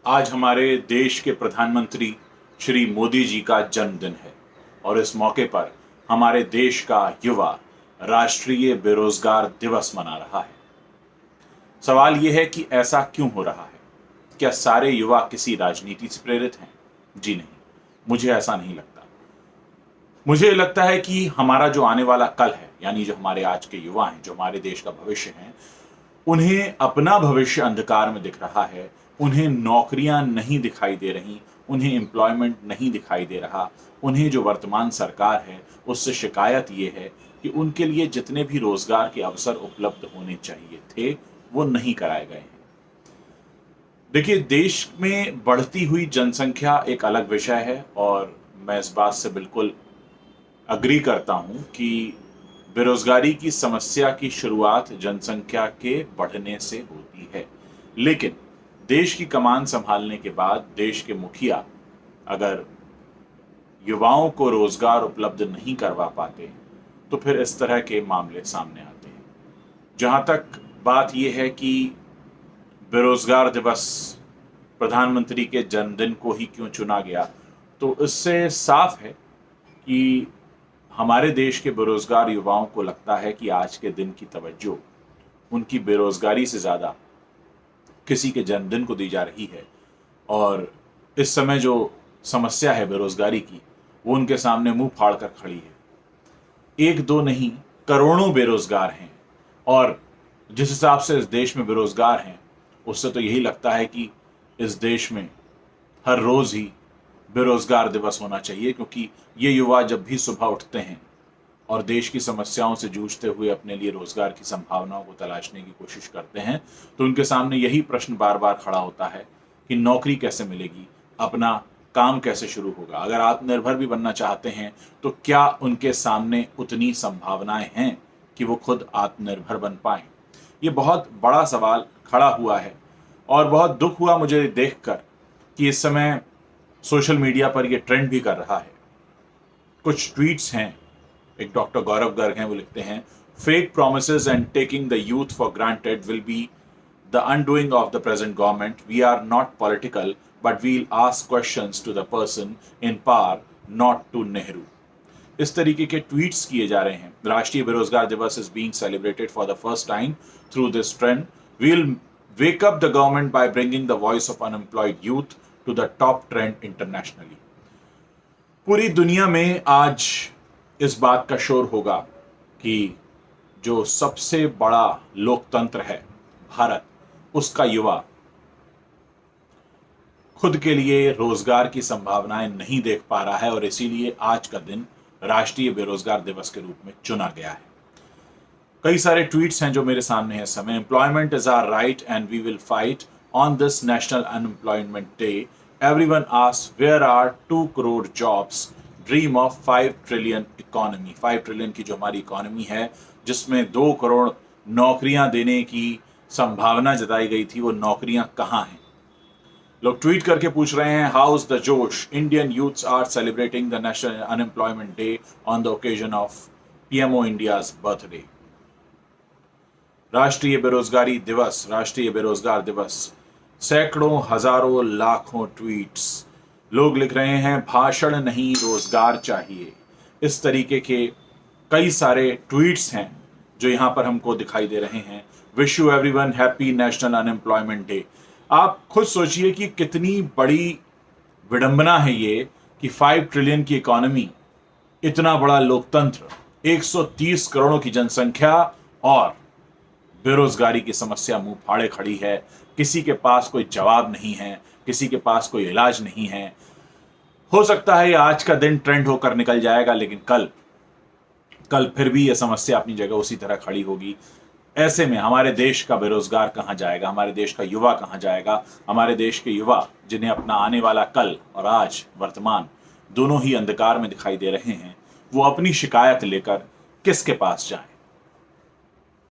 आज हमारे देश के प्रधानमंत्री श्री मोदी जी का जन्मदिन है और इस मौके पर हमारे देश का युवा राष्ट्रीय बेरोजगार दिवस मना रहा है। सवाल यह है कि ऐसा क्यों हो रहा है? क्या सारे युवा किसी राजनीति से प्रेरित हैं? जी नहीं, मुझे ऐसा नहीं लगता। मुझे लगता है कि हमारा जो आने वाला कल है, यानी जो हमारे आज के युवा हैं, जो हमारे देश का भविष्य है, उन्हें अपना भविष्य अंधकार में दिख रहा है। उन्हें नौकरियां नहीं दिखाई दे रही, उन्हें एम्प्लॉयमेंट नहीं दिखाई दे रहा। उन्हें जो वर्तमान सरकार है उससे शिकायत ये है कि उनके लिए जितने भी रोजगार के अवसर उपलब्ध होने चाहिए थे वो नहीं कराए गए हैं। देखिए, देश में बढ़ती हुई जनसंख्या एक अलग विषय है और मैं इस बात से बिल्कुल अग्री करता हूं कि बेरोजगारी की समस्या की शुरुआत जनसंख्या के बढ़ने से होती है। लेकिन देश की कमान संभालने के बाद देश के मुखिया अगर युवाओं को रोजगार उपलब्ध नहीं करवा पाते तो फिर इस तरह के मामले सामने आते हैं। जहां तक बात यह है कि बेरोजगार दिवस प्रधानमंत्री के जन्मदिन को ही क्यों चुना गया, तो इससे साफ है कि हमारे देश के बेरोजगार युवाओं को लगता है कि आज के दिन की तवज्जो उनकी बेरोजगारी से ज़्यादा किसी के जन्मदिन को दी जा रही है और इस समय जो समस्या है बेरोजगारी की वो उनके सामने मुंह फाड़ कर खड़ी है। एक दो नहीं, करोड़ों बेरोजगार हैं और जिस हिसाब से इस देश में बेरोजगार हैं उससे तो यही लगता है कि इस देश में हर रोज़ ही बेरोजगार दिवस होना चाहिए, क्योंकि ये युवा जब भी सुबह उठते हैं और देश की समस्याओं से जूझते हुए अपने लिए रोजगार की संभावनाओं को तलाशने की कोशिश करते हैं तो उनके सामने यही प्रश्न बार बार खड़ा होता है कि नौकरी कैसे मिलेगी, अपना काम कैसे शुरू होगा। अगर आत्मनिर्भर भी बनना चाहते हैं तो क्या उनके सामने उतनी संभावनाएं हैं कि वो खुद आत्मनिर्भर बन पाएं? ये बहुत बड़ा सवाल खड़ा हुआ है और बहुत दुख हुआ मुझे देखकर कि इस समय सोशल मीडिया पर यह ट्रेंड भी कर रहा है। कुछ ट्वीट्स हैं, एक डॉक्टर गौरव गर्ग हैं, वो लिखते हैं, fake promises and taking the youth for granted will be the undoing of the present government. We are not political but we'll ask questions to the person in power, not to Nehru. इस तरीके के tweets किए जा रहे हैं। राष्ट्रीय बेरोजगार दिवस is being celebrated for the first time through this trend. We'll wake up the government by bringing the voice of unemployed youth to the top trend internationally। पूरी दुनिया में आज इस बात का शोर होगा कि जो सबसे बड़ा लोकतंत्र है भारत, उसका युवा खुद के लिए रोजगार की संभावनाएं नहीं देख पा रहा है और इसीलिए आज का दिन राष्ट्रीय बेरोजगार दिवस के रूप में चुना गया है। कई सारे ट्वीट्स हैं जो मेरे सामने हैं इस समय। Employment is our right and we will fight on this national unemployment day. Everyone asks where are 2 crore jobs, dream of 5 trillion economy. 5 trillion की जो हमारी इकोनॉमी है, जिसमें 2 करोड़ नौकरियां देने की संभावना जताई गई थी, वो नौकरियां कहाँ हैं? लोग ट्वीट करके पूछ रहे हैं, हाउ इज द जोश, Indian youths are celebrating the national unemployment day on the occasion of PMO India's birthday. राष्ट्रीय बेरोजगारी दिवस, राष्ट्रीय बेरोजगार दिवस, सैकड़ों हजारों लाखों ट्वीट्स। लोग लिख रहे हैं, भाषण नहीं रोजगार चाहिए। इस तरीके के कई सारे ट्वीट्स हैं जो यहां पर हमको दिखाई दे रहे हैं। Wish you everyone happy national unemployment day. आप खुद सोचिए कि कितनी बड़ी विडंबना है ये कि 5 ट्रिलियन की इकोनॉमी, इतना बड़ा लोकतंत्र, 130 करोड़ों की जनसंख्या और बेरोजगारी की समस्या मुंह फाड़े खड़ी है। किसी के पास कोई जवाब नहीं है, किसी के पास कोई इलाज नहीं है। हो सकता है ये आज का दिन ट्रेंड होकर निकल जाएगा, लेकिन कल फिर भी यह समस्या अपनी जगह उसी तरह खड़ी होगी। ऐसे में हमारे देश का बेरोजगार कहां जाएगा, हमारे देश का युवा कहां जाएगा? हमारे देश के युवा जिन्हें अपना आने वाला कल और आज वर्तमान दोनों ही अंधकार में दिखाई दे रहे हैं, वो अपनी शिकायत लेकर किसके पास जाएं?